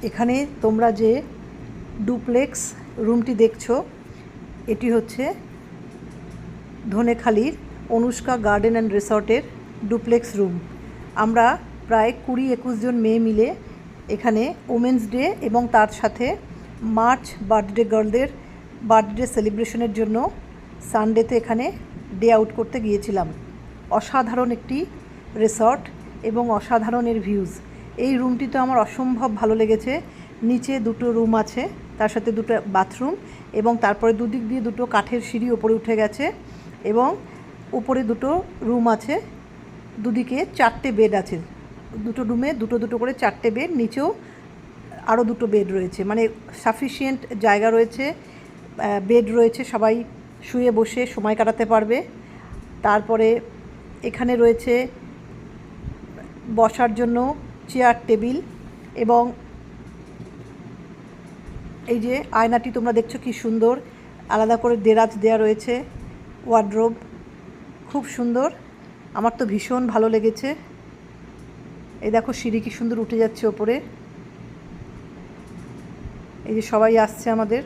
এখানে তোমরা যে ডুপ্লেক্স রুমটি দেখছো এটি হচ্ছে ধনেখালির অনুষ্কা গার্ডেন অ্যান্ড রিসর্টের ডুপ্লেক্স রুম। আমরা প্রায় 20-21 জন মেয়ে মিলে এখানে ওমেন্স ডে এবং তার সাথে মার্চ বার্থডে গার্লদের বার্থডে সেলিব্রেশনের জন্য সানডেতে এখানে ডে আউট করতে গিয়েছিলাম। অসাধারণ একটি রিসর্ট এবং অসাধারণের ভিউজ। এই রুমটি তো আমার অসম্ভব ভালো লেগেছে। নিচে 2টো রুম আছে, তার সাথে 2টো বাথরুম, এবং তারপরে দুদিক দিয়ে 2টো কাঠের সিঁড়ি ওপরে উঠে গেছে, এবং উপরে 2টো রুম আছে, দুদিকে 4টে বেড আছে। 2টো রুমে 2টো করে 4টে বেড, নিচেও আরও 2টো বেড রয়েছে, মানে সাফিসিয়েন্ট জায়গা রয়েছে, বেড রয়েছে, সবাই শুয়ে বসে সময় কাটাতে পারবে। তারপরে এখানে রয়েছে বসার জন্য চেয়ার টেবিল, এবং এই যে আয়নাটি তোমরা দেখছো কি সুন্দর, আলাদা করে দেরাজ দেওয়া রয়েছে, ওয়ার্ড্রোব, খুব সুন্দর। আমার তো ভীষণ ভালো লেগেছে। এই দেখো সিঁড়ি কি সুন্দর উঠে যাচ্ছে ওপরে। এই যে সবাই আসছে আমাদের।